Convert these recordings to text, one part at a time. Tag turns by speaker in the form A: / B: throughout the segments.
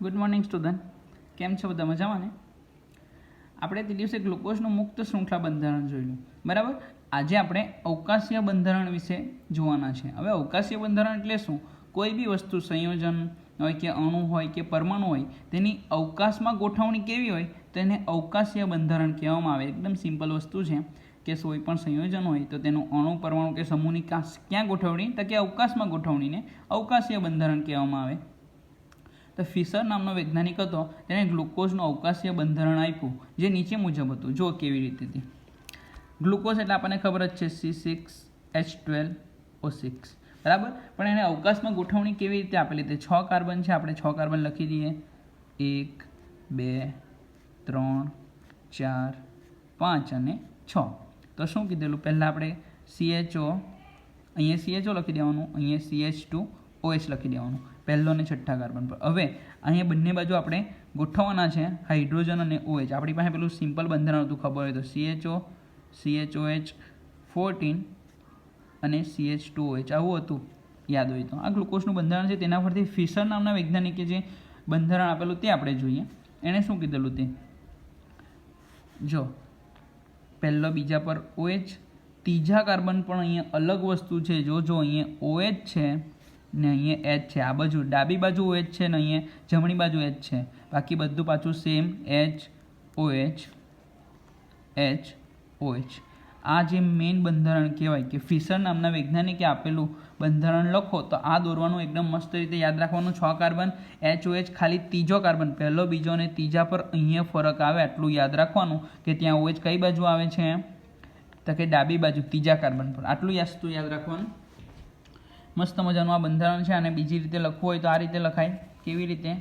A: Good morning student, કેમ છો બધા? મજામાં ને? આપણે તે દિવસે ગ્લુકોઝનું મુક્ત શૃંખલા બંધારણ જોયું, બરાબર. આજે આપણે અવકાશીય બંધારણ વિશે જોવાના છે. હવે અવકાશીય બંધારણ એટલે શું? કોઈ બી વસ્તુ સંયોજન હોય કે અણુ હોય કે પરમાણુ હોય, તેની અવકાશમાં ગોઠવણી કેવી હોય તેને અવકાશીય બંધારણ કહેવામાં આવે. એકદમ સિમ્પલ વસ્તુ છે કે કોઈ પણ સંયોજન હોય તો તેનું અણુ પરમાણુ કે સમૂહની ક્યાં ગોઠવણી, તો કે અવકાશમાં ગોઠવણીને અવકાશીય બંધારણ કહેવામાં આવે. તો ફિશર નામનો વૈજ્ઞાનિક હતો, તેણે ગ્લુકોઝનું અવકાશીય બંધારણ આપ્યું, જે નીચે મુજબ હતું. જો કેવી રીતે તે ગ્લુકોઝ એટલે આપણને ખબર જ છે C6H12O6, બરાબર. પણ એને અવકાશમાં ગોઠવણી કેવી રીતે આપેલી? તે 6 કાર્બન છે. આપણે 6 કાર્બન લખી દઈએ. 1 2 3 4 5 અને 6. તો શું કીધેલું? પહેલાં આપણે CHO, અહીંયા CHO લખી દેવાનું, અહીંયા CH2OH લખી દેવાનું, પહેલો અને છઠ્ઠા કાર્બન પર. હવે અહીંયા બંને બાજુ આપણે ગોઠવવાના છે હાઇડ્રોજન અને OH. આપણી પાસે પેલું સિમ્પલ બંધારણ હતું, ખબર હોય તો CHO CHOH 14 અને CH2OH આવું હતું, યાદ હોય તો. આ ગ્લુકોઝનું બંધારણ છે. તેના પરથી ફિશર નામના વૈજ્ઞાનિકે જે બંધારણ આપેલું તે આપણે જોઈએ. એણે શું કીધેલું તે જો, પહેલો બીજા પર OH, ત્રીજા કાર્બન પણ અહીંયા અલગ વસ્તુ છે. જો અહીંયા OH છે ને અહીંયા H છે. આ બાજુ ડાબી બાજુ OH છે ને અહીંયા જમણી બાજુ H છે. બાકી બધું પાછું સેમ HOH. આ જે મેઇન બંધારણ કહેવાય કે ફિશર નામના વૈજ્ઞાનિકે આપેલું બંધારણ લખો તો આ દોરવાનું એકદમ મસ્ત રીતે યાદ રાખવાનું. 6 કાર્બન HOH, ખાલી ત્રીજો કાર્બન, પહેલો બીજો અને ત્રીજા પર અહીંયા ફરક આવે આટલું યાદ રાખવાનું કે ત્યાં OH કઈ બાજુ આવે છે, તો કે ડાબી બાજુ ત્રીજા કાર્બન પર. આટલું વસ્તુ યાદ રાખવાનું. મસ્ત મજાનું આ બંધારણ છે. અને બીજી રીતે લખવું હોય તો આ રીતે લખાય. કેવી રીતે?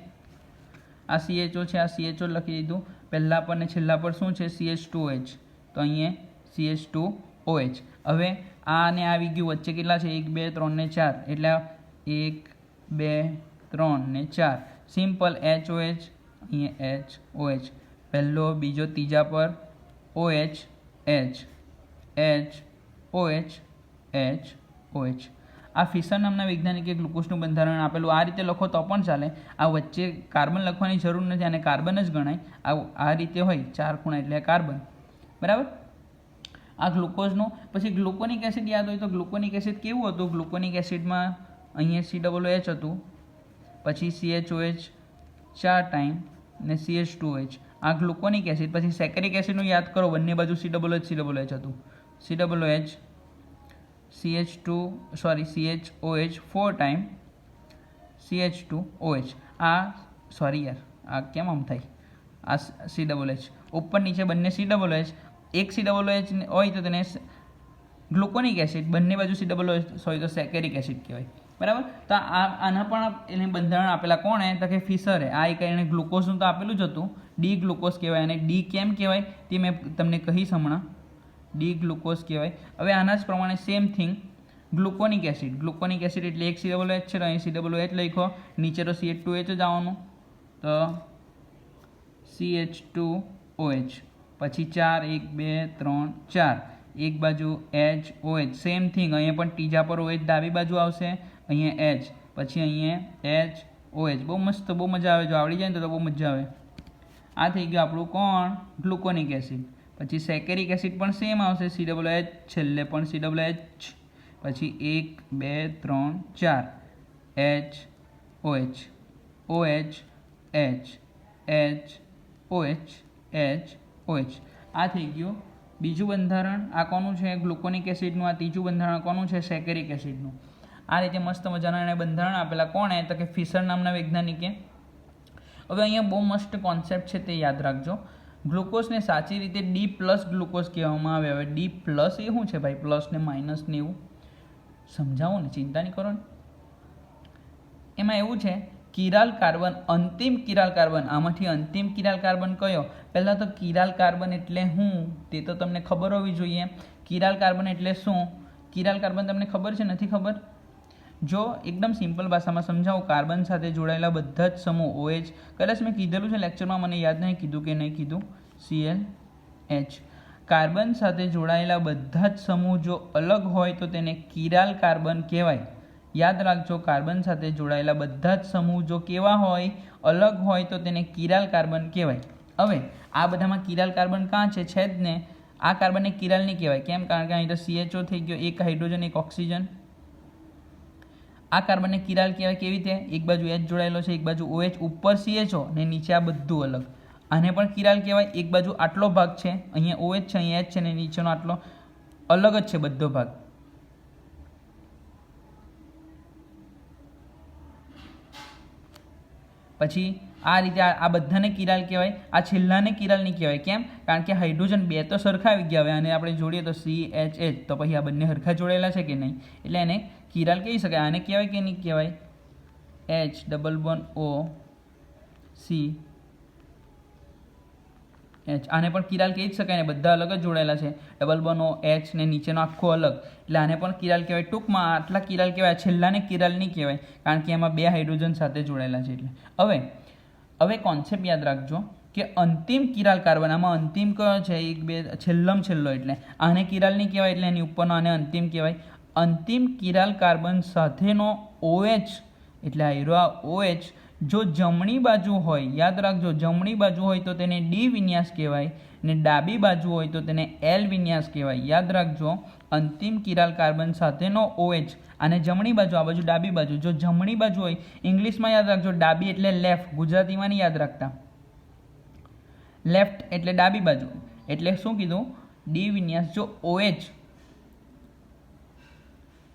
A: આ CHO છે, આ CHO લખી દીધું. પહેલા પર ને છેલ્લા પર શું છે? CH2OH. તો અહીંયા CH2OH. હવે આ ને આવી ગયું, વચ્ચે કેટલા છે? 1 2 3 ને 4, એટલે 1 2 3 ને 4. સિમ્પલ HOH, અહીંયા HOH, પહેલો બીજો ત્રીજા પર OH H OH. આ ફિશર નામના વૈજ્ઞાનિકે ગ્લુકોઝનું બંધારણ આપેલું. આ રીતે લખો તો પણ ચાલે. આ વચ્ચે કાર્બન લખવાની જરૂર નથી, અને કાર્બન જ ગણાય. આ રીતે હોય 4 ખૂણા એટલે કાર્બન, બરાબર. આ ગ્લુકોઝનું. પછી ગ્લુકોનિક એસિડ યાદ હોય તો ગ્લુકોનિક એસિડ કેવું હતું? ગ્લુકોનિક એસિડમાં અહીંયા COH હતું, પછી CHOH 4 ટાઈમ ને CH2OH. આ ગ્લુકોનિક એસિડ. પછી સેકેરિક એસિડનું યાદ કરો, બંને બાજુ COH હતું. COH CHOH 4 time CH2OH. આ કેમ આમ થાય? આ COH ઉપર નીચે બંને COH. એક COH હોય તો તેને ગ્લુકોનિક એસિડ, બંને બાજુ COH હોય તો સેકેરિક એસિડ કહેવાય, બરાબર. તો આના પણ એને બંધારણ આપેલા કોણે? તો કે ફિશરે. આ એક એને ગ્લુકોઝનું તો આપેલું જ હતું, ડી ગ્લુકોઝ કહેવાય. અને ડી કેમ કહેવાય તે મેં તમને કહીશ હમણાં. ડી ગ્લુકોઝ કહેવાય. હવે આના જ પ્રમાણે સેમ થિંગ ગ્લુકોનિક એસિડ. ગ્લુકોનિક એસિડ એટલે એક COH છે, અહીં COH લખો, નીચે તો CH2OH જ આવવાનું, તો CH2OH. પછી 4 1 2 3 4, એક બાજુ HOH. સેમ થિંગ અહીંયા પણ ત્રીજા પર OH ડાબી બાજુ આવશે, અહીંયા H, પછી અહીંયા HOH. બહુ મસ્ત, બહુ મજા આવે. જો આવડી જાય ને તો બહુ મજા આવે. આ થઈ ગયું આપણું કોણ? ગ્લુકોનિક એસિડ. પછી સેકેરિક એસિડ પણ સેમ આવશે, COH, છેલ્લે પણ COH. પછી 1 2 3 4 HOH OH HOH. આ થઈ ગયું બીજું બંધારણ. આ કોનું છે? ગ્લુકોનિક એસિડનું. આ ત્રીજું બંધારણ કોનું છે? સેકેરિક એસિડનું. આ રીતે મસ્ત મજાના એને બંધારણ આપેલા. કોણે? તો કે ફિશર નામના વૈજ્ઞાનિકે. હવે અહીંયા બહુ મસ્ત કોન્સેપ્ટ છે, તે યાદ રાખજો. ગ્લુકોઝને સાચી રીતે D+ ગ્લુકોઝ કહેવામાં આવે. હવે D+ એ શું છે ભાઈ? પ્લસ ને માઇનસ ને એવું સમજાવો ને, ચિંતા નહીં કરો ને. એમાં એવું છે, કિરાલ કાર્બન, અંતિમ કિરાલ કાર્બન. આમાંથી અંતિમ કિરાલ કાર્બન કયો? પહેલાં તો કિરાલ કાર્બન એટલે શું તે તો તમને ખબર હોવી જોઈએ. કિરાલ કાર્બન એટલે શું? કિરાલ કાર્બન તમને ખબર છે? નથી ખબર? જો એકદમ સિમ્પલ ભાષામાં સમજાવું, કાર્બન સાથે જોડાયેલા બધા જ સમૂહ OH, કદાચ મેં કીધેલું છે લેક્ચરમાં, મને યાદ નહીં કીધું કે નહીં કીધું, ClH. કાર્બન સાથે જોડાયેલા બધા જ સમૂહ જો અલગ હોય તો તેને કિરાલ કાર્બન કહેવાય. યાદ રાખજો, કાર્બન સાથે જોડાયેલા બધા જ સમૂહ જો કેવા હોય, અલગ હોય, તો તેને કિરાલ કાર્બન કહેવાય. હવે આ બધામાં કિરાલ કાર્બન ક્યાં છે? છે જ ને. આ કાર્બનને કિરાલ નહીં કહેવાય. કેમ? કારણ કે અહીં તો CHO થઈ ગયો, એક હાઇડ્રોજન એક ઓક્સિજન. આ કાર્બનને કિરાલ કહેવાય. કેવી રીતે? એક બાજુ H જોડાયેલો છે, એક બાજુ OH, ઉપર CHO ને નીચે આ બધું અલગ. આને પણ કિરાલ કહેવાય. એક બાજુ આટલો ભાગ છે, અહીંયા OH છે, અહીંયા H છે ને નીચેનો આટલો અલગ જ છે બધો ભાગ. પછી આ રીતે આ બધાને કિરાલ કહેવાય. આ છેલ્લાને કિરાલ નહીં કહેવાય. કેમ? કારણ કે હાઇડ્રોજન બે તો સરખા આવી ગયા. હવે આને આપણે જોડીએ તો CHH, તો પછી આ બંને સરખા જોડેલા છે કે નહીં, એટલે એને કિરાલ કહી શકાય. આને કહેવાય કે નહીં કહેવાય? H double bond O C H, આને પણ કિરાલ કહી જ શકાય ને, બધા અલગ જ જોડાયેલા છે. ડબલ બોન્ડ O H ને નીચેનો આખો અલગ, એટલે આને પણ કિરાલ કહેવાય. ટૂંકમાં આટલા કિરાલ કહેવાય. છેલ્લાને કિરાલ નહીં કહેવાય, કારણ કે એમાં બે હાઇડ્રોજન સાથે જોડાયેલા છે. એટલે હવે કોન્સેપ્ટ યાદ રાખજો કે અંતિમ કિરાલ કાર્બન, આમાં અંતિમ કયો છે? એક બે છેલ્લો, એટલે આને કિરાલ નહીં કહેવાય, એટલે એની ઉપરનો આને અંતિમ કહેવાય. અંતિમ કિરાલ કાર્બન સાથેનો OH, એટલે આ OH જો જમણી બાજુ હોય, યાદ રાખજો, જમણી બાજુ હોય તો તેને D વિન્યાસ કહેવાય, ને ડાબી બાજુ હોય તો તેને L વિન્યાસ કહેવાય. યાદ રાખજો, અંતિમ કિરાલ કાર્બન સાથેનો OH, અને જમણી બાજુ, આ બાજુ ડાબી બાજુ, જો જમણી બાજુ હોય, ઇંગ્લિશમાં યાદ રાખજો ડાબી એટલે લેફ્ટ, ગુજરાતીમાં નહીં યાદ રાખતા. લેફ્ટ એટલે ડાબી બાજુ, એટલે શું કીધું? D વિન્યાસ. જો OH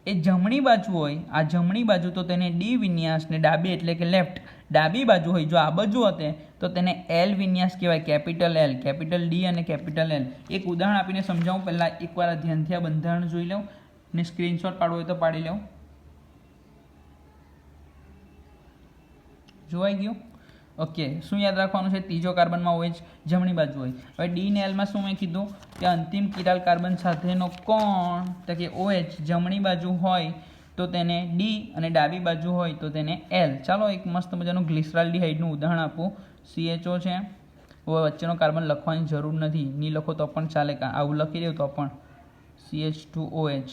A: એ જમણી બાજુ હોય, આ જમણી બાજુ, તો તેને D વિન્યાસ, ને ડાબી એટલે કે લેફ્ટ, ડાબી બાજુ હોય, જો આ બાજુ હતે તો તેને L વિન્યાસ કહેવાય. કેપિટલ L, કેપિટલ D અને કેપિટલ L. એક ઉદાહરણ આપીને સમજાવું. પહેલાં એકવાર ધ્યાનથી આ બંધારણ જોઈ લઉં ને સ્ક્રીનશોટ પાડવો હોય તો પાડી લઉં. જોવાઈ ગયું? ઓકે. શું યાદ રાખવાનું છે? ત્રીજો કાર્બનમાં OH જમણી બાજુ હોય. હવે D ને L માં શું મેં કીધું કે અંતિમ કિરાલ કાર્બન સાથેનો કોણ, તો કે OH જમણી બાજુ હોય તો તેને D અને ડાબી બાજુ હોય તો તેને L. ચાલો એક મસ્ત મજાનું ગ્લિસરાલ્ડિહાઇડનું ઉદાહરણ આપું. CHO છે, હવે વચ્ચેનો કાર્બન લખવાની જરૂર નથી, નહીં લખો તો પણ ચાલે, આવું લખી દઉં તો પણ CH2OH,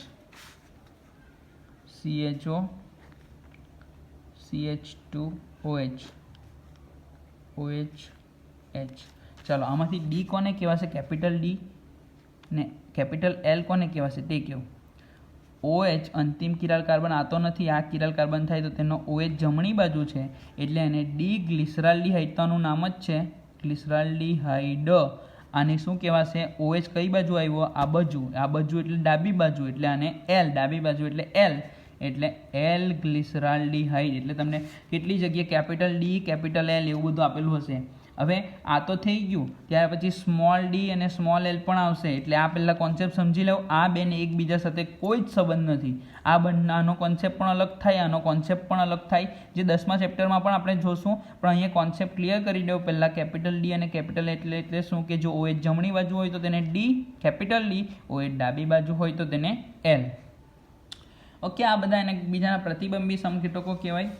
A: CHO, CH2OH, OH. ચાલો આમાંથી D કોને કહેવાશે? Capital D. ને કેપિટલ L કોને કહેવાશે તે કહો. OH અંતિમ કિરાલ કાર્બન આ તો નથી, આ કિરાલ કાર્બન થાય તો તેનો OH જમણી બાજુ છે, એટલે એને D ગ્લિસરાલ્ડિહાઇડ, તોનું નામ જ છે ગ્લિસરાલ્ડિહાઇડ. આને શું કહેવાશે? OH કઈ બાજુ આવ્યો? આ બાજુ. આ બાજુ એટલે ડાબી બાજુ, એટલે આને L. ડાબી બાજુ એટલે L, એટલે L ગ્લિસરાલ્ડિહાઇડ. એટલે તમને કેટલી જગ્યાએ કેપિટલ D, કેપિટલ L એવું બધું આપેલું હશે. હવે આ તો થઈ ગયું, ત્યાર પછી સ્મોલ d અને સ્મોલ l પણ આવશે. એટલે આ પહેલાં કોન્સેપ્ટ સમજી લો. આ બેને એકબીજા સાથે કોઈ જ સંબંધ નથી. આ આનો કોન્સેપ્ટ પણ અલગ થાય, આનો કોન્સેપ્ટ પણ અલગ થાય, જે 10મા ચેપ્ટરમાં પણ આપણે જોશું. પણ અહીંયા કોન્સેપ્ટ ક્લિયર કરી દો પહેલાં. કેપિટલ D અને કેપિટલ એટલે શું કે જો OH જમણી બાજુ હોય તો તેને D કેપિટલ D, OH ડાબી બાજુ હોય તો તેને L. ઓકે. આ બધા એને બીજાના પ્રતિબંબી સમઘટકો કહેવાય.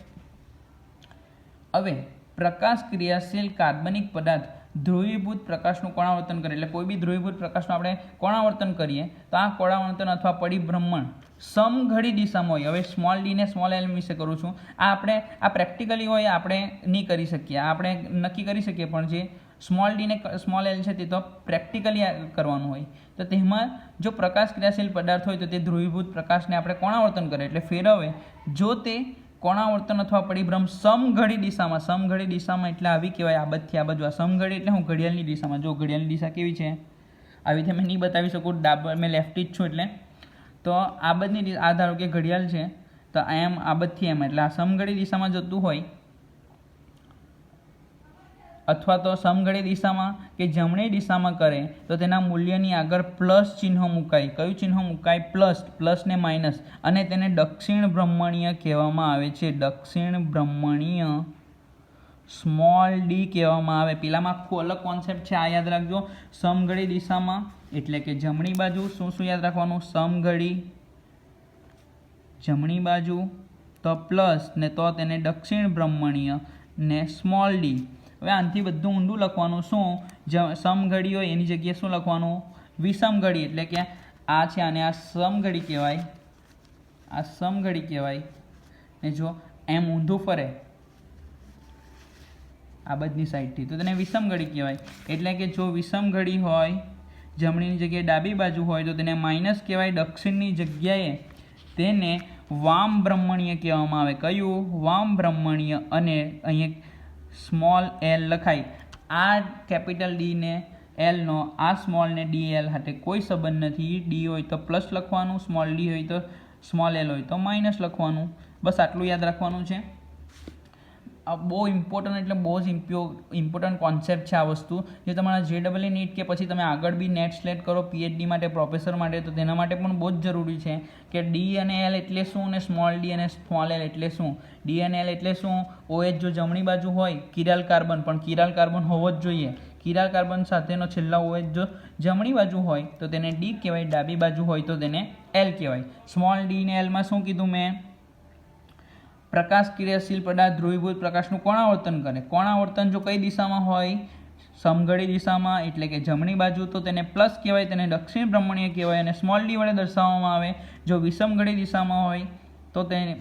A: હવે પ્રકાશ ક્રિયાશીલ કાર્બનિક પદાર્થ ધ્રુવીભૂત પ્રકાશનું કોણાવર્તન કરે, એટલે કોઈ બી ધ્રુવીભૂત પ્રકાશનું આપણે કોણાવર્તન કરીએ તો આ કોણાવર્તન અથવા પરિભ્રમણ સમઘડી દિશામાં હોય. હવે સ્મોલ d ને સ્મોલ l વિશે કરું છું. આ પ્રેક્ટિકલી હોય, આપણે નહીં કરી શકીએ, આપણે નક્કી કરી શકીએ, પણ જે સ્મોલ d ને સ્મોલ l છે તે તો પ્રેક્ટિકલી કરવાનું હોય. તો તેમાં જો પ્રકાશ ક્રિયાશીલ પદાર્થ હોય તો તે ધ્રુવીભૂત પ્રકાશને આપણે કોણાવર્તન કરે, એટલે ફેરવે. જો તે કોણાવર્તન અથવા પરિભ્રમ સમઘડી દિશામાં એટલે આવી કહેવાય. આ બાજુથી આ બાજુ. આ સમઘડી એટલે હું ઘડિયાળની દિશામાં. જો ઘડિયાળની દિશા કેવી છે, આવી રીતે મેં નહીં બતાવી શકું, મેં લેફ્ટી જ છું, એટલે તો આ બાજુની આ ધારો કે ઘડિયાળ છે, તો એમ આ બાજુથી એમ, એટલે આ સમઘડી દિશામાં જતું હોય, અથવા તો સમઘડી દિશામાં કે જમણી દિશામાં કરે તો તેના મૂલ્યની આગળ પ્લસ ચિહ્ન મુકાય. કયું ચિહ્ન મુકાય? પ્લસ ને માઇનસ. અને તેને દક્ષિણ ભ્રમણીય કહેવામાં આવે છે. દક્ષિણ ભ્રમણીય સ્મોલ d કહેવામાં આવે. પેલામાં આખું અલગ કોન્સેપ્ટ છે, આ યાદ રાખજો. સમઘડી દિશામાં એટલે કે જમણી બાજુ. શું યાદ રાખવાનું? સમઘડી જમણી બાજુ તો પ્લસ, ને તો તેને દક્ષિણ ભ્રમણીય ને સ્મોલ d. હવે આનાથી બધું ઊંડું લખવાનું. શું સમઘડી હોય એની જગ્યાએ શું લખવાનું? વિષમઘડી. એટલે કે આ છે, આને આ સમઘડી કહેવાય, આ સમઘડી કહેવાય, ને જો એમ ઊંધું ફરે આ બધી સાઈડથી તો તેને વિષમઘડી કહેવાય. એટલે કે જો વિષમઘડી હોય, જમણીની જગ્યાએ ડાબી બાજુ હોય તો તેને માઇનસ કહેવાય. દક્ષિણની જગ્યાએ તેને વામ બ્રહ્મણીય કહેવામાં આવે. કયું? વામ બ્રહ્મણીય. અને અહીંયા સ્મોલ એલ લખાય. આ કેપિટલ ડી ને એલનો આ સ્મોલ ને ડી એલ સાથે કોઈ સંબંધ નથી. ડી હોય તો પ્લસ લખવાનું, સ્મોલ ડી હોય તો સ્મોલ એલ હોય તો માઇનસ લખવાનું. બસ આટલું યાદ રાખવાનું છે. આ બહુ ઇમ્પોર્ટન્ટ એટલે બહુ જ ઇમ્પોર્ટન્ટ કોન્સેપ્ટ છે આ વસ્તુ. જે તમારા JEE નીટ કે પછી તમે આગળ બી નેટ સ્લેટ કરો PhD માટે, પ્રોફેસર માટે, તો તેના માટે પણ બહુ જ જરૂરી છે કે ડી અને એલ એટલે શું અને સ્મોલ ડી અને સ્મોલ એલ એટલે શું. ડી અને એલ એટલે શું? OH જો જમણી બાજુ હોય કિરાલ કાર્બન, પણ કિરાલ કાર્બન હોવો જ જોઈએ. કિરાલ કાર્બન સાથેનો છેલ્લા OH જો જમણી બાજુ હોય તો તેને ડી કહેવાય, ડાબી બાજુ હોય તો તેને એલ કહેવાય. સ્મોલ ડી ને એલમાં શું કીધું મેં? પ્રકાશ ક્રિયાશીલ પદાર્થ ધ્રુવીભૂત પ્રકાશનું કોણાવર્તન કરે. કોણાવર્તન જો કઈ દિશામાં હોય? સમઘડી દિશામાં, એટલે કે જમણી બાજુ, તો તેને પ્લસ કહેવાય, તેને દક્ષિણ બ્રહ્મણીય કહેવાય અને સ્મોલ ડી વડે દર્શાવવામાં આવે. જો વિષમઘડી દિશામાં હોય તો તેને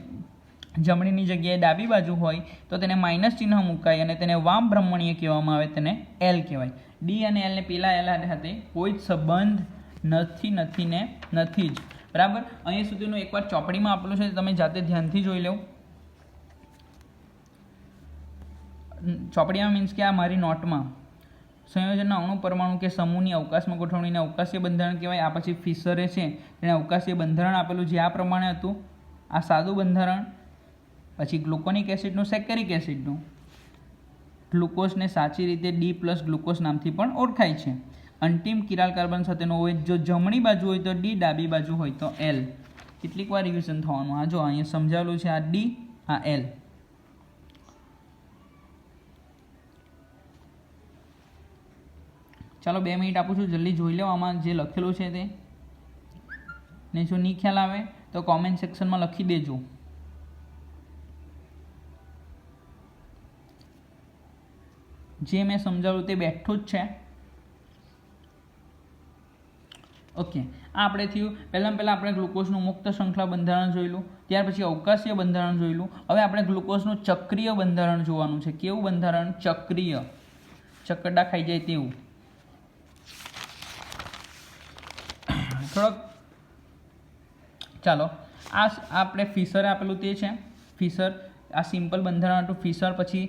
A: જમણીની જગ્યાએ ડાબી બાજુ હોય તો તેને માઇનસ ચિહ્ન મુકાય અને તેને વામ બ્રહ્મણીય કહેવામાં આવે, તેને એલ કહેવાય. ડી અને એલ ને પેલા એલ સાથે કોઈ જ સંબંધ નથી જ. બરાબર. અહીં સુધીનું એકવાર ચોપડીમાં આપેલું છે, તમે જાતે ધ્યાનથી જોઈ લો. ચોપડીમાં મીન્સ કે આ મારી નોટમાં સંયોજનના અણુ પરમાણુ કે સમૂહની અવકાશમાં ગોઠવણીને અવકાશીય બંધારણ કહેવાય. આ પછી ફિશરે છે તેને અવકાશીય બંધારણ આપેલું જે આ પ્રમાણે હતું. આ સાદું બંધારણ. પછી ગ્લુકોનિક એસિડનું, સેકેરિક એસિડનું. ગ્લુકોઝને સાચી રીતે D+ ગ્લુકોઝ નામથી પણ ઓળખાય છે. અંતિમ કિરાલ કાર્બન સાથેનો OH જો જમણી બાજુ હોય તો D, ડાબી બાજુ હોય તો L. કેટલીક વાર રિવિઝન થવાનું. આ જો અહીંયા સમજાવેલું છે, આ D, આ L. ચાલો 2 મિનિટ આપું છું, જલ્દી જોઈ લો આમાં જે લખેલું છે તે. ને જો નહીં ખ્યાલ આવે તો કોમેન્ટ સેક્શનમાં લખી દેજો. જે મેં સમજાવ્યું તે બેઠું જ છે. ઓકે, આ આપણે થયું. પહેલાં આપણે ગ્લુકોઝનું મુક્ત શૃંખલા બંધારણ જોયેલું, ત્યાર પછી અવકાશીય બંધારણ જોયેલું. હવે આપણે ગ્લુકોઝનું ચક્રીય બંધારણ જોવાનું છે. કેવું બંધારણ? ચક્રીય. ચકરડા ખાઈ જાય તેવું. થોડોક ચાલો આ આપણે ફિશરે આપેલું તે છે. ફિશર આ સિમ્પલ બંધારણ હતું. ફિશર પછી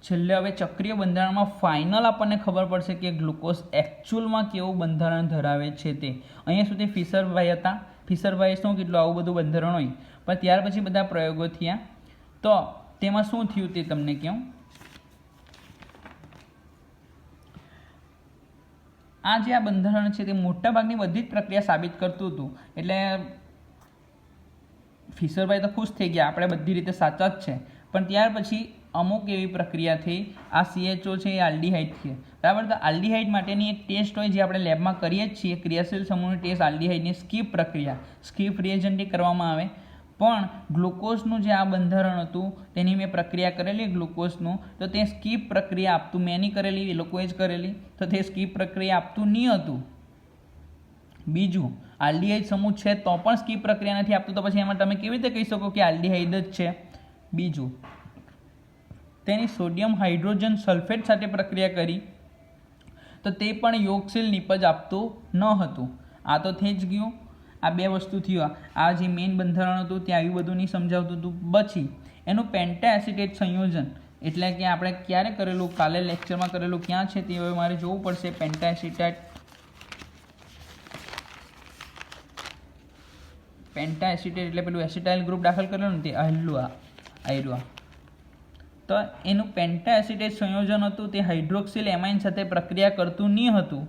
A: છેલ્લે હવે ચક્રીય બંધારણમાં ફાઇનલ આપણને ખબર પડશે કે ગ્લુકોઝ એકચ્યુઅલમાં કેવું બંધારણ ધરાવે છે તે. અહીંયા સુધી ફિશરભાઈ હતા. ફિશરભાઈએ શું કેટલું આવું બધું બંધારણ હોય, પણ ત્યાર પછી બધા પ્રયોગો થયા. તો તેમાં શું થયું તે તમને કહું. આ જે આ બંધારણ છે તે મોટાભાગની બધી જ પ્રક્રિયા સાબિત કરતું હતું. એટલે ફિશરભાઈ તો ખુશ થઈ ગયા, આપણે બધી રીતે સાચા જ છે. પણ ત્યાર પછી અમુક એવી પ્રક્રિયા થઈ. આ CHO છે એ આલ્ડીહાઇડ છે. બરાબર. તો આલ્ડીહાઇડ માટેની એક ટેસ્ટ હોય જે આપણે લેબમાં કરીએ જ છીએ, ક્રિયાશીલ સમૂહની ટેસ્ટ આલ્ડીહાઇડની સ્કીપ પ્રક્રિયા, સ્કીપ રિએજન્ટથી કરવામાં આવે. પણ ગ્લુકોઝનું જે આ બંધારણ હતું તેની મેં પ્રક્રિયા કરેલી ગ્લુકોઝનું, તો તે સ્કીપ પ્રક્રિયા આપતું. મેં નહીં કરેલી, એ લોકોએ જ કરેલી, તો તે સ્કીપ પ્રક્રિયા આપતું નહીં હતું. બીજું, આલ્ડીહાઇડ સમૂહ છે તો પણ સ્કીપ પ્રક્રિયા નથી આપતું, તો પછી એમાં તમે કેવી રીતે કહી શકો કે આલ્ડીહાઇડ જ છે? બીજું, તેની સોડિયમ હાઇડ્રોજન સલ્ફેટ સાથે પ્રક્રિયા કરી તો તે પણ યોગશીલ નિપજ આપતું ન હતું. આ તો થઈ જ ગયું. આ બે વસ્તુ થયું. આ જે મેઇન બંધારણ હતું ત્યાં આવી બધું નહીં સમજાવતું હતું. પછી એનું પેન્ટા એસિટેટ સંયોજન, એટલે કે આપણે ક્યારે કરેલું, કાલે લેક્ચરમાં કરેલું, ક્યાં છે તે હવે મારે જોવું પડશે. પેન્ટા એસિટેટ, પેન્ટા એસિટેટ એટલે પેલું એસિટાઇલ ગ્રુપ દાખલ કરેલું ને તે આયરુઆ. તો એનું પેન્ટા એસિટેટ સંયોજન હતું તે હાઇડ્રોક્સિલ એમાઇન સાથે પ્રક્રિયા કરતું નહીં હતું.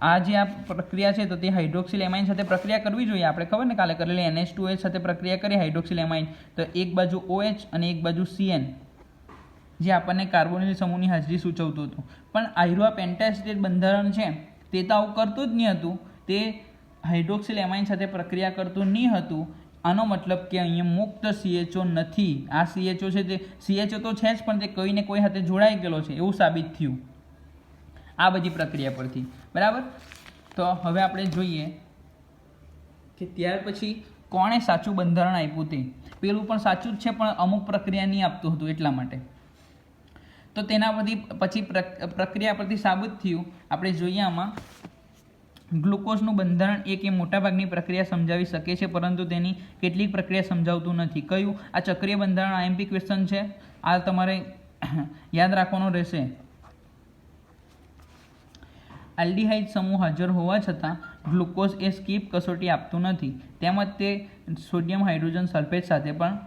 A: આ જે આ પ્રક્રિયા છે તો તે હાઇડ્રોક્સિલ એમાઇન સાથે પ્રક્રિયા કરવી જોઈએ. આપણે ખબર ને કાલે કરેલી NH2OH સાથે પ્રક્રિયા કરી હાઇડ્રોક્સિલ એમાઇન, તો એક બાજુ OH અને એક બાજુ CN, જે આપણને કાર્બોનિલ સમૂહની હાજરી સૂચવતું હતું. પણ આયરુઆ પેન્ટા એસિટેટ બંધારણ છે તે તો આવું કરતું જ નહીં હતું. તે હાઇડ્રોક્સિલ એમાઇન સાથે પ્રક્રિયા કરતું નહીં હતું. આનો મતલબ કે અહીંયા મુક્ત CHO નથી. આ CHO છે તે CHO તો છે જ, પણ તે કોઈને કોઈ સાથે જોડાઈ ગયેલો છે એવું સાબિત થયું આ બધી પ્રક્રિયા પરથી. બરાબર. તો હવે આપણે જોઈએ કે ત્યાર પછી કોણે સાચું બંધારણ આપ્યું તે. પેલું પણ સાચું જ છે પણ અમુક પ્રક્રિયા નહીં આપતું હતું એટલા માટે. તો તેના પછી પ્રક્રિયા પરથી સાબિત થયું. આપણે જોઈએ આમાં ગ્લુકોઝનું બંધારણ એક એ મોટાભાગની પ્રક્રિયા સમજાવી શકે છે, પરંતુ તેની કેટલીક પ્રક્રિયા સમજાવતું નથી. કયું? આ ચક્રીય બંધારણ આઈએમપી ક્વેશ્ચન છે, આ તમારે યાદ રાખવાનો રહેશે. આલ્ડીહાઇડ સમૂહ હાજર હોવા છતાં ગ્લુકોઝ એ સ્કીપ કસોટી આપતું નથી. તેમજ તે સોડિયમ હાઇડ્રોજન સલ્ફેટ સાથે પણ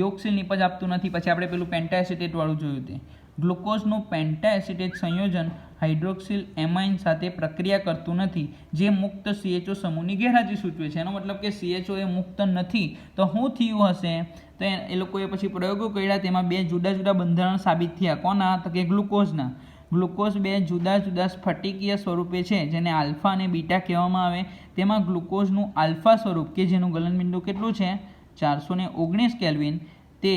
A: યોગશીલ નિપજ આપતું નથી. પછી આપણે પેલું પેન્ટાએસિટેટ વાળું જોયું તે ગ્લુકોઝનું પેન્ટાએસિટેટ સંયોજન હાઇડ્રોક્સિલ એમાઇન સાથે પ્રક્રિયા કરતું નથી, જે મુક્ત CHO સમૂહની ગેરહાજરી સૂચવે છે. એનો મતલબ કે CHO એ મુક્ત નથી. તો શું થયું હશે? તો એ લોકોએ પછી પ્રયોગો કર્યા, તેમાં બે જુદા જુદા બંધારણ સાબિત થયા. કોના? તો કે ગ્લુકોઝના. ગ્લુકોઝ બે જુદા જુદા સ્ફટિકીય સ્વરૂપે છે, જેને આલ્ફા અને બીટા કહેવામાં આવે. તેમાં ગ્લુકોઝનું આલ્ફા સ્વરૂપ કે જેનું ગલનબિંદુ કેટલું છે 419 કેલ્વિન, તે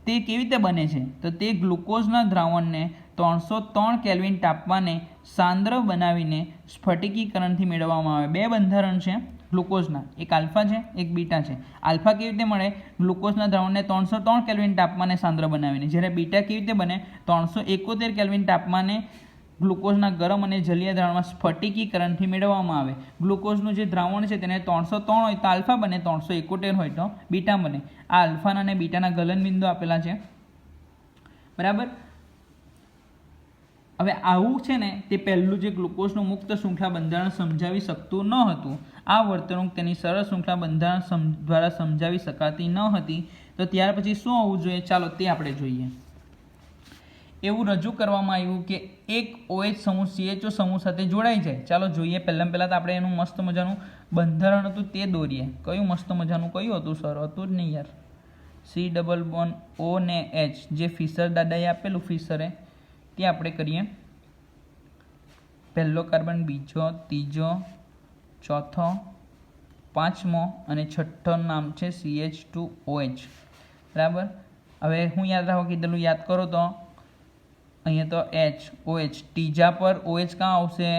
A: કેવી રીતે બને છે? તો તે ગ્લુકોઝના દ્રાવણને 303 કેલ્વિન તાપમાને સાંદ્ર બનાવીને સ્ફટિકીકરણથી મેળવવામાં આવે. બે બંધારણ છે ગ્લુકોઝના, એક આલ્ફા છે, એક બીટા છે. આલ્ફા કેવી રીતે મળે? ગ્લુકોઝના દ્રાવણને 303 કેલ્વિન તાપમાને સાંદ્ર બનાવીને. જ્યારે બીટા કેવી રીતે બને? 371 કેલ્વિન તાપમાને ગ્લુકોઝના ગરમ અને જલીય દ્રાવણમાં સ્ફટિકીકરણથી મેળવવામાં આવે. ગ્લુકોઝનું જે દ્રાવણ છે તેને 303 હોય તો આલ્ફા બને, 371 હોય તો બીટા બને. આ આલ્ફાના અને બીટાના ગલનબિંદુ આપેલા છે, બરાબર. હવે આવું છે ને તે પહેલું જે ગ્લુકોઝનું મુક્ત શૃંખલા બંધારણ સમજાવી શકતું ન હતું. આ વર્તણૂક તેની સરળ શૃંખલા બંધારણ દ્વારા સમજાવી શકાતી ન હતી. તો ત્યાર પછી શું હોવું જોઈએ? ચાલો તે આપણે જોઈએ. એવું રજૂ કરવામાં આવ્યું કે એક OH સમૂહ CHO સમૂહ સાથે જોડાઈ જાય. ચાલો જોઈએ. પહેલાં તો આપણે એનું મસ્ત મજાનું બંધારણ હતું તે દોરીએ. કયું મસ્ત મજાનું કયું હતું સર? હતું જ નહીં યાર. C ડબલ બોન્ડ O ને H, જે ફિશર દાદાએ આપેલું, ફિશરે, તે આપણે કરીએ. પહેલો કાર્બન, બીજો, ત્રીજો, ચોથો, પાંચમો અને છઠ્ઠો નામ છે CH2OH, બરાબર. હવે હું યાદ રાખવા કીધેલું યાદ કરો તો અહીંયા તો OH, ત્રીજા પર OH ક્યાં આવશે?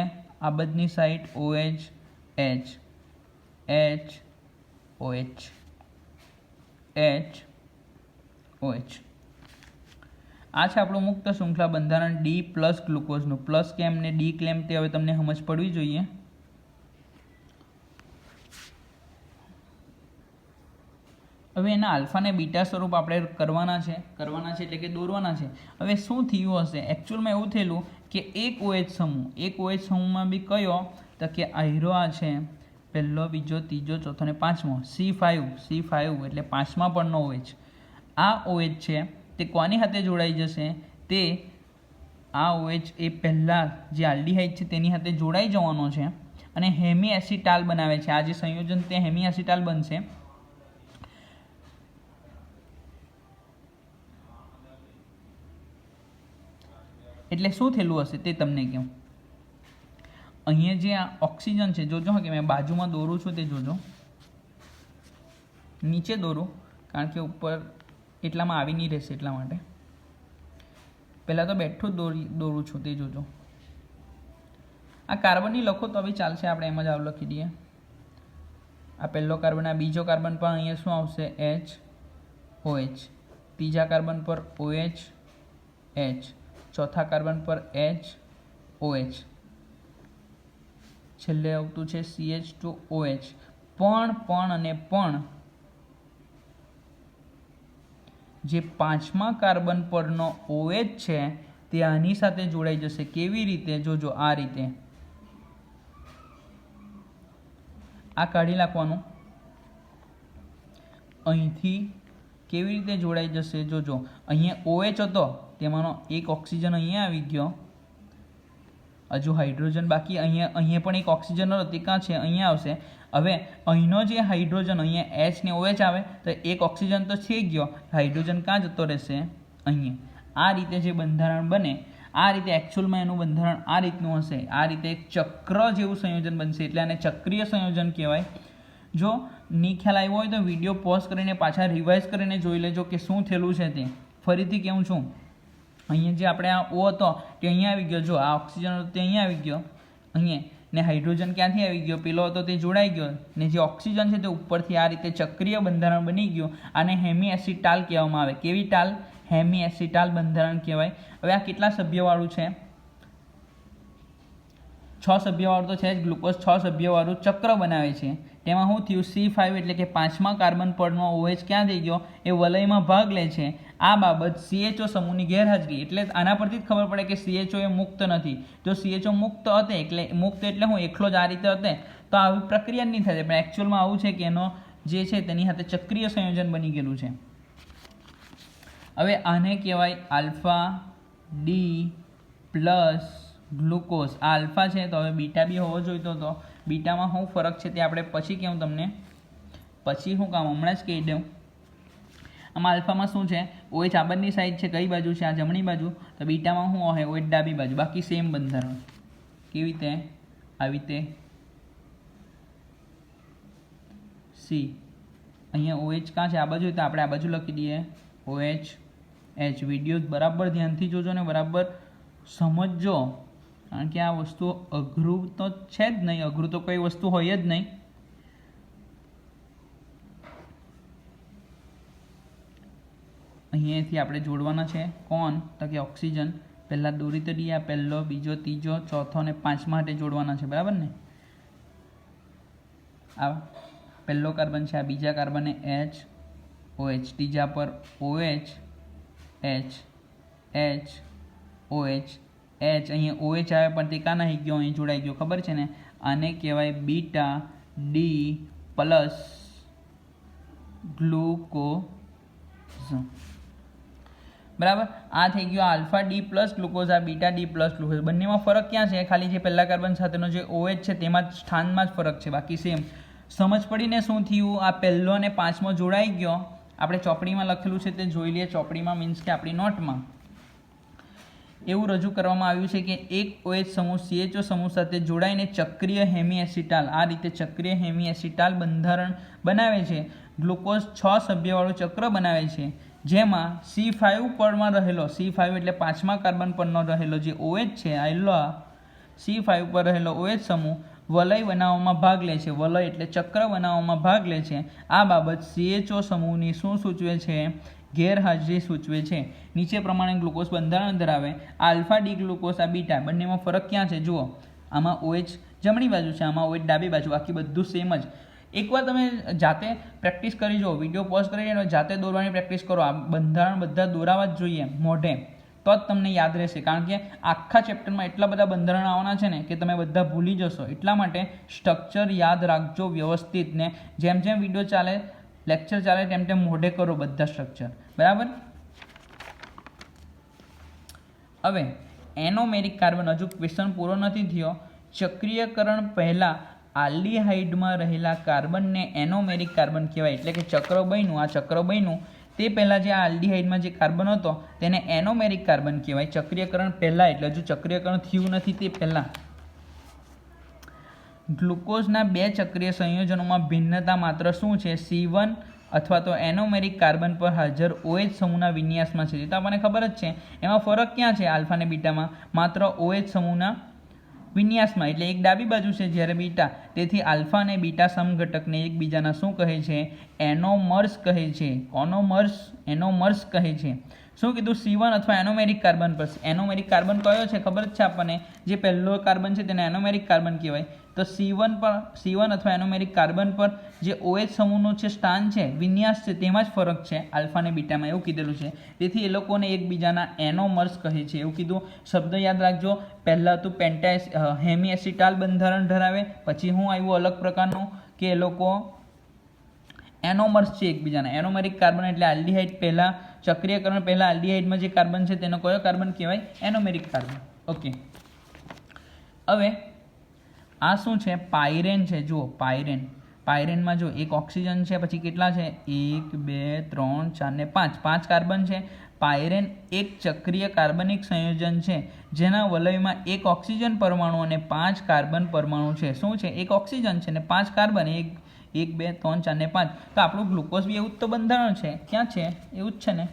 A: આ બધી side OH, H, H, OH, H, OH. આ છે આપણું મુક્ત શૃંખલા બંધારણ D પ્લસ ગ્લુકોઝનું. પ્લસ કેમ ને D કેમ તે હવે તમને સમજ પડવી જોઈએ. હવે એના આલ્ફા અને બીટા સ્વરૂપ આપણે કરવાના છે એટલે કે દોરવાના છે. હવે શું થયું હશે? એકચ્યુઅલમાં એવું થયેલું કે એક OH સમૂહમાં બી કયો? તો કે આયરો આ છે, પહેલો, બીજો, ત્રીજો, ચોથો અને પાંચમો, C5 એટલે પાંચમા પરનો OH. આ OH છે તે કોની સાથે જોડાઈ જશે? તે આ OH એ પહેલાં જે આલ્ડીહાઇડ છે તેની સાથે જોડાઈ જવાનો છે અને હેમી એસિટાલ બનાવે છે. આ જે સંયોજન તે હેમી એસિટાલ બનશે. એટલે શું થયેલું હશે તે તમને કહું. અહીંયા જે આ ઓક્સિજન છે, જોજો કે મેં બાજુમાં દોરું છું તે જોજો. નીચે દોરું કારણ કે ઉપર એટલામાં આવી નહીં રહેશે એટલા માટે. પહેલાં તો બેઠું જ દોરું છું તે જોજો. આ કાર્બનની લખો તો હવે ચાલશે, આપણે એમ જ આવ લખી દઈએ. આ પહેલો કાર્બન, આ બીજો કાર્બન પર અહીંયા શું આવશે? HOH. ત્રીજા કાર્બન પર OH, H. ચોથા કાર્બન પર HOH. છેલ્લે આવતું છે CH2OH. પણ જે પાંચમા કાર્બન પરનો OH છે તે આની સાથે જોડાઈ જશે. કેવી રીતે? જોજો, આ રીતે. આ કાઢી નાખવાનું. અહીંથી કેવી રીતે જોડાઈ જશે? જોજો, અહીંયા OH હતો, તેમાંનો એક ઓક્સિજન અહીંયા આવી ગયો, હજુ હાઇડ્રોજન બાકી. અહીંયા પણ એક ઓક્સિજન હતો, તે ક્યાં છે? અહીંયા આવશે. હવે અહીંનો જે હાઇડ્રોજન, અહીંયા H ને OH આવે તો એક ઓક્સિજન તો થઈ ગયો, હાઇડ્રોજન ક્યાં જતો રહેશે? અહીંયા. આ રીતે જે બંધારણ બને, આ રીતે એકચ્યુઅલમાં એનું બંધારણ આ રીતનું હશે. આ રીતે એક ચક્ર જેવું સંયોજન બનશે, એટલે આને ચક્રીય સંયોજન કહેવાય. જો ની ખ્યાલ આવ્યો હોય તો વિડીયો પોઝ કરીને પાછા રિવાઇઝ કરીને જોઈ લેજો કે શું થયેલું છે તે. ફરીથી કહું છું, અહીંયા જે આપણે આ O હતો તે અહીંયા આવી ગયો. જો આ ઓક્સિજન હતો તે અહીંયા આવી ગયો, અહીંયા ને હાઇડ્રોજન ક્યાંથી આવી ગયો, પેલો હતો તે જોડાઈ ગયો, ને જે ઓક્સિજન છે તે ઉપરથી આ રીતે ચક્રીય બંધારણ બની ગયું. આને હેમી એસિટાલ કહેવામાં આવે. કેવી ટાલ? હેમી એસિટાલ બંધારણ કહેવાય. હવે આ કેટલા સભ્યવાળું છે? 6 સભ્યવાળું તો છે જ. ગ્લુકોઝ 6 સભ્યવાળું ચક્ર બનાવે છે. તેમાં શું થયું? C5 એટલે કે 5મા કાર્બન પરનો OH ક્યાં થઈ ગયો? એ વલયમાં ભાગ લે છે. આ બાબત CHO સમૂહની ગેરહાજરી. એટલે આના પરથી જ ખબર પડે કે CHO એ મુક્ત નથી. જો CHO મુક્ત હતે એટલે મુક્ત એટલે હું એકલો જ આ રીતે હતે તો આવી પ્રક્રિયા નહીં થાય. પણ એકચ્યુઅલમાં આવું છે કે એનો જે છે તેની સાથે ચક્રીય સંયોજન બની ગયેલું છે. હવે આને કહેવાય આલ્ફા ડી પ્લસ ગ્લુકોઝ. આ આલ્ફા છે તો હવે બીટા બી હોવો જોઈતો હતો. બીટામાં શું ફરક છે તે આપણે પછી કહું તમને. પછી શું કામ હમણાં જ કહી દઉં. આમાં આલ્ફામાં શું છે? OH આ બંને સાઈડ છે. કઈ બાજુ છે? આ જમણી બાજુ. તો બીટામાં શું હોય? OH ડાબી બાજુ. બાકી સેમ બંધારણ. કેવી રીતે? આવી રીતે C. અહીંયા OH ક્યાં છે? આ બાજુ. તો આપણે આ બાજુ લખી દઈએ OH H. વિડીયો બરાબર ધ્યાનથી જોજો ને બરાબર સમજજો, કારણ કે આ વસ્તુ અઘરું તો છે જ નહીં. અઘરું તો કોઈ વસ્તુ હોય જ નહીં. અહીંયાથી આપણે જોડવાના છે કોણ? તો કે ઓક્સિજન. પહેલાં દોરી તો દઈએ. પહેલો, બીજો, ત્રીજો, ચોથો અને 5મા માટે જોડવાના છે. બરાબર ને? આ પહેલો કાર્બન છે, આ બીજા કાર્બન H OH, ત્રીજા પર OH H H OH H. અહીંયા OH આવે પણ તે કાં નાખી ગયો? અહીં જોડાઈ ગયો. ખબર છે ને? આને કહેવાય બીટા ડી પ્લસ ગ્લુકોઝ. બરાબર? આ થઈ ગયો આલ્ફા ડી પ્લસ ગ્લુકોઝ, આ બીટા ડી પ્લસ ગ્લુકોઝ. બંનેમાં ફરક ક્યાં છે? ખાલી જે પહેલા કાર્બન સાથેનો જે OH છે તેમાં જ સ્થાનમાં જ ફરક છે. બાકી સેમ. સમજ પડીને શું થયું? આ પહેલો અને 5મો જોડાઈ ગયો. આપણે ચોપડીમાં લખેલું છે તે જોઈ લઈએ. ચોપડીમાં મીન્સ કે આપણી નોટમાં એવું રજૂ કરવામાં આવ્યું છે કે એક OH સમૂહ CHO સમૂહ સાથે જોડાઈને ચક્રીય હેમી એસિટાલ, આ રીતે ચક્રીય હેમી એસિટાલ બંધારણ બનાવે છે. ગ્લુકોઝ 6 સભ્યવાળું ચક્ર બનાવે છે, જેમાં C5 પરમાં રહેલો, C5 એટલે 5મા કાર્બન પરનો રહેલો જે OH છે, આ C5 પર રહેલો OH સમૂહ વલય બનાવવામાં ભાગ લે છે. વલય એટલે ચક્ર બનાવવામાં ભાગ લે છે. આ બાબત CHO સમૂહની શું સૂચવે છે? ગેરહાજરી સૂચવે છે. નીચે પ્રમાણે ગ્લુકોઝ બંધારણ ધરાવે. આલ્ફા ડી ગ્લુકોઝ, આ બીટા. બંનેમાં ફરક ક્યાં છે? જુઓ, આમાં OH જમણી બાજુ છે, આમાં OH ડાબી બાજુ. બાકી બધું સેમ જ. એકવાર તમે જાતે પ્રેક્ટિસ કરી જુઓ. વિડીયો પોઝ કરીને જાતે દોરવાની પ્રેક્ટિસ કરો. આ બંધારણ બધા દોરાવા જ જોઈએ મોઢે, તો જ તમને યાદ રહેશે. કારણ કે આખા ચેપ્ટરમાં એટલા બધા બંધારણ આવવાના છે ને કે તમે બધા ભૂલી જશો. એટલા માટે સ્ટ્રક્ચર યાદ રાખજો વ્યવસ્થિત, ને જેમ જેમ વિડીયો ચાલે, લેક્ચર ચાલે, તેમ તેમ મોઢે કરો બધા સ્ટ્રક્ચર. બરાબર? હવે એનોમેરિક કાર્બન. હજુ ક્વેશ્ચન પૂરો નથી થયો. ચક્રીયકરણ પહેલાં આલ્ડીહાઇડમાં રહેલા કાર્બનને એનોમેરિક કાર્બન કહેવાય. એટલે કે ચક્ર બન્યું, આ ચક્ર બન્યું તે પહેલાં જે આ આલ્ડીહાઇડમાં જે કાર્બન હતો તેને એનોમેરિક કાર્બન કહેવાય. ચક્રીયકરણ પહેલાં એટલે હજુ ચક્રીયકરણ થયું નથી તે પહેલાં. ગ્લુકોઝના 2 ચક્રીય સંયોજનોમાં ભિન્નતા માત્ર શું છે? C1 અથવા તો એનોમેરિક કાર્બન પર હાજર OH સમૂહના વિન્યાસમાં છે. તો આપણને ખબર જ છે. એમાં ફરક ક્યાં છે? આલ્ફા અને બીટામાં માત્ર OH સમૂહના વિન્યાસમાં. એટલે એક ડાબી બાજુ છે જ્યારે બીટા. તેથી આલ્ફા અને બીટા સમઘટકને એકબીજાના શું કહે છે? એનોમર્સ કહે છે. કોનોમર્સ? એનોમર્સ કહે છે. શું કીધું? C1 અથવા એનોમેરિક કાર્બન પર. એનોમેરિક કાર્બન કયો છે? ખબર જ છે આપણને. જે પહેલો કાર્બન છે તેને એનોમેરિક કાર્બન કહેવાય. તો C1 અથવા એનોમેરિક કાર્બન પર જે OH સમૂહનું છે સ્થાન છે, વિન્યાસ છે, તેમાં જ ફરક છે આલ્ફા અને બીટામાં, એવું કીધેલું છે. તેથી એ લોકોને એકબીજાના એનોમર્સ કહે છે, એવું કીધું. શબ્દ યાદ રાખજો. પહેલાં તો હેમી એસિટાલ બંધારણ ધરાવે. પછી હું આવ્યું અલગ પ્રકારનું કે એ લોકો એનોમર્સ છે એકબીજાના. એનોમેરિક કાર્બન એટલે આલ્ડીહાઇડ પહેલાં, ચક્રીયકરણ પહેલાં આલ્ડીહાઇડમાં જે કાર્બન છે તેનો કયો કાર્બન કહેવાય? એનોમેરિક કાર્બન. ઓકે. હવે આ શું છે? પાયરેન છે. જુઓ, પાયરેનમાં જો એક ઓક્સિજન છે, પછી કેટલા છે? 1 2 3 4 ને 5. 5 કાર્બન છે. પાયરેન એક ચક્રીય કાર્બનિક સંયોજન છે જેના વલયમાં એક ઓક્સિજન પરમાણુ અને 5 કાર્બન પરમાણુ છે. શું છે? એક ઓક્સિજન છે ને 5 કાર્બન. 1 2 3 4 ને 5. તો આપણું ગ્લુકોઝ બી એવું જ તો બંધારણ છે. ક્યાં છે? એવું જ છે ને.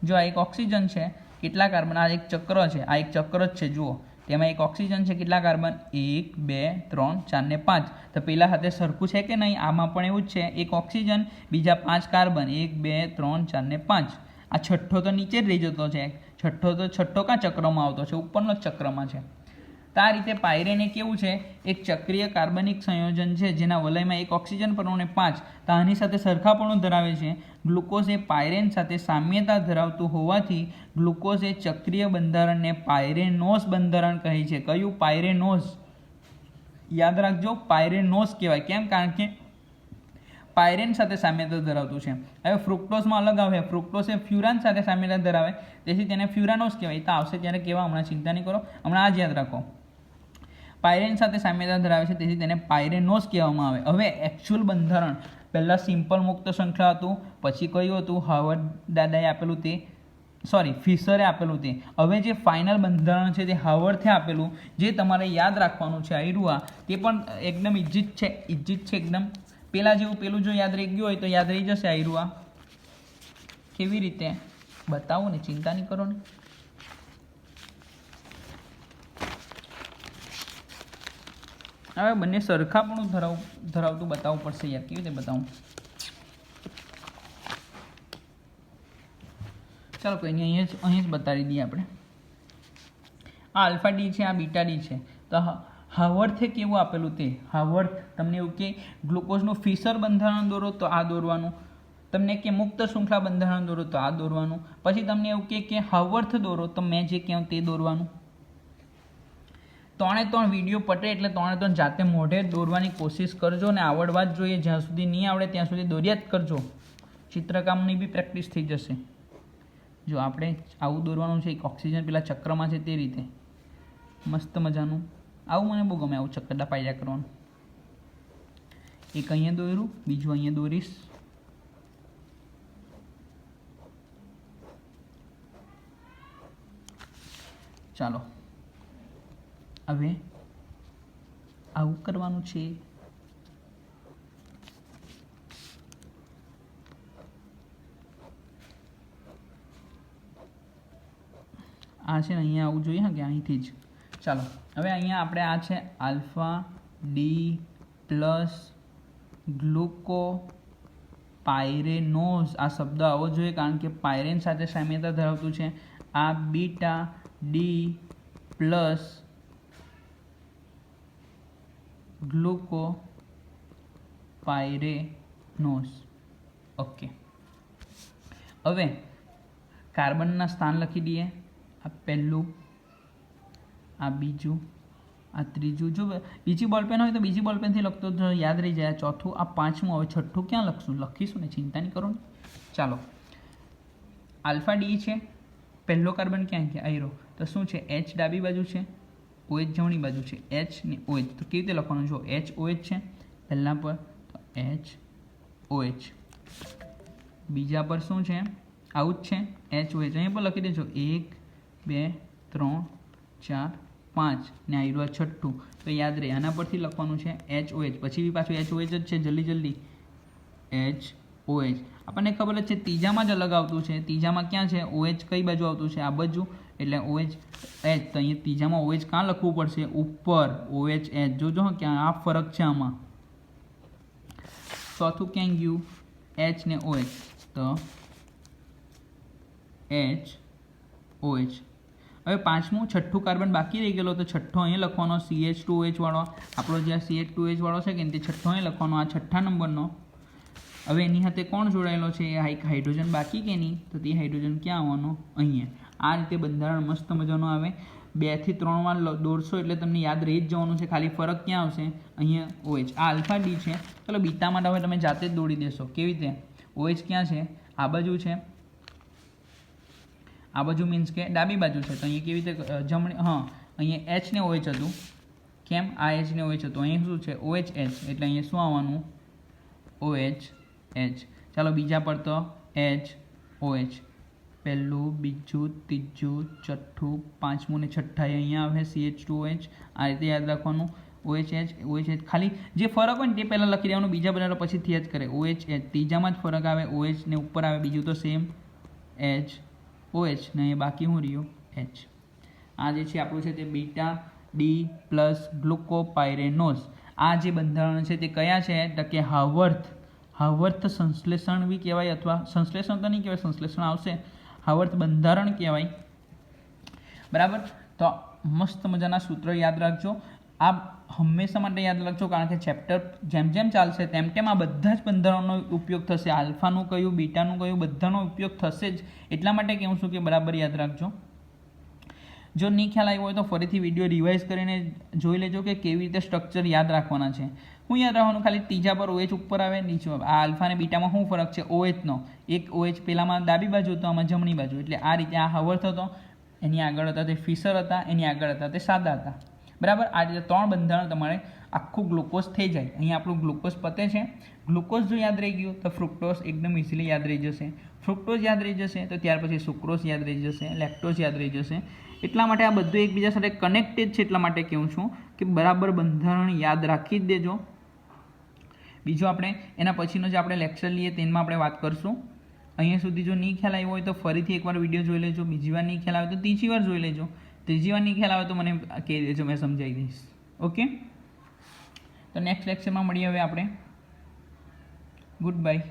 A: જો આ એક ઓક્સિજન છે, કેટલા કાર્બન? આ એક ચક્ર છે, આ એક ચક્ર જ છે. જુઓ, તેમાં એક ઓક્સિજન છે, કેટલા કાર્બન 1 2 3 4 ને 5, તો પહેલા સાથે સરખું છે કે નહીં, આમાં પણ એવું જ છે, એક ઓક્સિજન બીજા 5 કાર્બન 1 2 3 4 ને 5, આ છઠ્ઠો તો નીચે જ રહી જતો છે, છઠ્ઠો ક્યાં ચક્રમાં આવતો છે, ઉપરનો જ ચક્રમાં છે. તો આ રીતે પાયરેન એ કેવું છે, એક ચક્રીય કાર્બનિક સંયોજન છે જેના વલયમાં એક ઓક્સિજન પરમાણુ 5, તો આની સાથે સરખાપણું ધરાવે છે. ગ્લુકોઝ એ પાયરેન સાથે સામ્યતા ધરાવતું હોવાથી ગ્લુકોઝ એ ચક્રીય બંધારણને પાયરેનોસ બંધારણ કહે છે. કયું? પાયરેનોસ. યાદ રાખજો, પાયરેનોસ કહેવાય. કેમ? કારણ કે પાયરેન સાથે સામ્યતા ધરાવતું છે. હવે ફ્રુક્ટોઝમાં અલગ આવે, ફ્રુક્ટોઝ એ ફ્યુરાન સાથે સામ્યતા ધરાવે, તેથી તેને ફ્યુરાનોસ કહેવાય. તો આવશે ત્યારે કેવા, હમણાં ચિંતા નહીં કરો, હમણાં આ જ યાદ રાખો. પાયરેન સાથે સામ્યતા ધરાવે છે, તેથી તેને પાયરેનોસ કહેવામાં આવે. હવે એકચ્યુઅલ બંધારણ, પહેલાં સિમ્પલ મુક્ત શૃંખલા હતું, પછી કયું હતું, હાર્વર્ડ દાદાએ આપેલું તે, સોરી ફિશરે આપેલું તે. હવે જે ફાઇનલ બંધારણ છે તે હાર્વર્ડે આપેલું, જે તમારે યાદ રાખવાનું છે. આયરુઆ તે પણ એકદમ ઇઝી છે એકદમ. પેલા જેવું પેલું જો યાદ રહી ગયું હોય તો યાદ રહી જશે. આયરુઆ કેવી રીતે બતાવો ને, ચિંતા નહીં કરો ને. હવે બંને સરખાપણું ધરાવતું બતાવવું પડશે યાર. કેવી રીતે બતાવું? ચાલો કંઈ નહીં, અહીં જ બતાવી દઈએ આપણે. આ આલ્ફા ડી છે, આ બીટા ડી છે. તો હાર્વર્ડે કેવું આપેલું તે, હાર્વર્ડ તમને એવું કે ગ્લુકોઝનું ફિશર બંધારણ દોરો તો આ દોરવાનું, તમને કે મુક્ત શૃંખલા બંધારણ દોરો તો આ દોરવાનું, પછી તમને એવું કે હાર્વર્ડ દોરો તો મેં જે કહું તે દોરવાનું. 3 વિડીયો પટે એટલે 3 જાતે મોઢે દોરવાની કોશિશ કરજો ને આવડવા જ જોઈએ. જ્યાં સુધી નહીં આવડે ત્યાં સુધી દોર્યા જ કરજો. ચિત્રકામની બી પ્રેક્ટિસ થઈ જશે. જો આપણે આવું દોરવાનું છે, એક ઓક્સિજન પેલા ચક્રમાં છે તે રીતે મસ્ત મજાનું. આવું મને બહુ ગમે, આવું ચક્કરડા પાડ્યા કરવાનું. એક અહીંયા દોર્યું, બીજું અહીંયા દોરીશ. ચાલો હવે આવું કરવાનું છે. આ છે ને અહીંયા આવું જોઈએ, હા કે અહીંથી જ. ચાલો હવે અહીંયા આપણે આ છે આલ્ફા ડી પ્લસ ગ્લુકો પાયરેનોઝ, આ શબ્દ આવવો જોઈએ કારણ કે પાયરેન સાથે સામ્યતા ધરાવતું છે. આ બીટા ડી પ્લસ ગ્લુકો પાયરેનોઝ. ઓકે, હવે કાર્બનના સ્થાન લખી દઈએ. આ પહેલું, આ બીજું, આ ત્રીજું. જો બીજી બોલપેન હોય તો બીજી બોલપેનથી લખતો તો યાદ રહી જાય. ચોથું, આ પાંચમું. હવે છઠ્ઠું ક્યાં લખીશું ને, ચિંતા નહીં કરો ને. ચાલો, આલ્ફા ડી છે, પહેલો કાર્બન ક્યાં છે, આયરો. તો શું છે, એચ ડાબી બાજુ છે, OH જમણી બાજુ છે, એચ ને OH. તો કેવી રીતે લખવાનું? જો HOH છે પહેલા પર, તો HOH. બીજા પર શું છે, આવું જ છે, HOH. અહીંયા પર લખી દેજો 1 2 3 4 5 ને આયરો છઠ્ઠું. તો યાદ રહે, આના પરથી લખવાનું છે HOH. પછી બી પાછું HOH જ છે, જલ્દી HOH. આપણને ખબર જ છે ત્રીજામાં જ અલગ આવતું છે. ત્રીજામાં ક્યાં છે, OH કઈ બાજુ આવતું છે, આ બાજુ, એટલે OH H. તો અહીંયા ત્રીજામાં OH ક્યાં લખવું પડશે, ઉપર, OH H. જોજો ક્યાં આ ફરક છે આમાં. ચોથું ક્યાં ગયું, H ને OH, તો HOH. હવે પાંચમું, છઠ્ઠું કાર્બન બાકી રહી ગયેલો, તો છઠ્ઠો અહીંયા લખવાનો, CH2OH વાળો. આપણો જે CH2OH વાળો છે કે તે છઠ્ઠો અહીં લખવાનો, આ છઠ્ઠા નંબરનો. હવે એની સાથે કોણ જોડાયેલો છે, એક હાઇડ્રોજન બાકી કે નહીં, તો તે હાઇડ્રોજન ક્યાં આવવાનો, અહીંયા. આ રીતે બંધારણ મસ્ત મજાનો આવે. 2 થી 3 વાર દોરશો એટલે તમને યાદ રહી જ જવાનું છે. ખાલી ફરક ક્યાં આવશે, અહીંયા OH. આ આલ્ફા ડી છે. ચાલો બીટા માટે હવે તમે જાતે જ દોડી દેશો. કેવી રીતે, OH ક્યાં છે, આ બાજુ છે, આ બાજુ મીન્સ કે ડાબી બાજુ છે. તો અહીંયા કેવી રીતે જમણી, હા અહીંયા H ને OH હતું. કેમ, આ H ને OH હતું. અહીં શું છે, OH H, એટલે અહીંયા શું આવવાનું, OH H. ચાલો બીજા પર તો HOH. પહેલું, બીજું, ત્રીજું, ચોથું, પાંચમું ને છઠ્ઠા અહીંયા આવે CH2OH. આ રીતે યાદ રાખવાનું, OH H. ખાલી જે ફરક હોય ને તે પહેલાં લખી દેવાનું, બીજા બધા પછીથી જ કરે. OH H ત્રીજામાં જ ફરક આવે, OH ને ઉપર આવે, બીજું તો સેમ HOH ને અહીંયા બાકી હું રહ્યું H. આ જે છે આપણું છે તે બીટા ડી પ્લસ ગ્લુકોપાયરેનોઝ. આ જે બંધારણ છે તે કયા છે તો કે હાવર્થ સંશ્લેષણ બી કહેવાય, અથવા સંશ્લેષણ તો નહીં કહેવાય, સંશ્લેષણ આવશે, હાવર્થ બંધારણ કહેવાય. બરાબર. તો મસ્ત મજાના સૂત્ર યાદ રાખજો. આ હંમેશા માટે યાદ રાખજો, કારણ કે ચેપ્ટર જેમ જેમ ચાલશે તેમ તેમ આ બધા જ બંધારણનો ઉપયોગ થશે. આલ્ફાનું કયું, બીટાનું કયું, બધાનો ઉપયોગ થશે જ. એટલા માટે કહું છું કે બરાબર યાદ રાખજો. જો નહીં ખ્યાલ આવ્યો હોય તો ફરીથી વિડીયો રિવાઇઝ કરીને જોઈ લેજો કે કેવી રીતે સ્ટ્રક્ચર યાદ રાખવાના છે. હું યાદ રાખવાનું ખાલી ત્રીજા પર OH ઉપર આવે, નીચે આવે. આ આલ્ફા અને બીટામાં શું ફરક છે? OH નો. એક OH પેલામાં ડાબી બાજુ હતો, આમાં જમણી બાજુ. એટલે આ રીતે આ હાવર્થ હતો, એની આગળ હતા તે ફિશર હતા, એની આગળ હતા તે સાદા હતા. બરાબર. આ રીતે 3 બંધારણ તમારે આખું ગ્લુકોઝ થઈ જાય. અહીંયા આપણું ગ્લુકોઝ પતે છે. ગ્લુકોઝ જો યાદ રહી ગયું તો ફ્રુક્ટોઝ એકદમ ઇઝીલી યાદ રહી જશે. ફ્રુક્ટોઝ યાદ રહી જશે તો ત્યાર પછી સુક્રોઝ યાદ રહી જશે, લેક્ટોઝ યાદ રહી જશે. એટલા માટે આ બધું એકબીજા સાથે કનેક્ટેડ છે. એટલા માટે કહું છું કે બરાબર બંધારણ યાદ રાખી જ દેજો. બીજું આપણે એના પછીનો જે આપણે લેક્ચર લઈએ તેમાં આપણે વાત કરશું. અહીંયા સુધી જો નહીં ખ્યાલ આવ્યો હોય તો ફરીથી એકવાર વિડીયો જોઈ લેજો. બીજી વાર નહીં ખ્યાલ આવે તો ત્રીજી વાર જોઈ લેજો. ત્રીજી વાર નહીં ખ્યાલ આવે તો મને કહી દેજો, મેં સમજાવી દઈશ. ઓકે. તો નેક્સ્ટ લેક્ચરમાં મળીએ હવે આપણે. Good bye.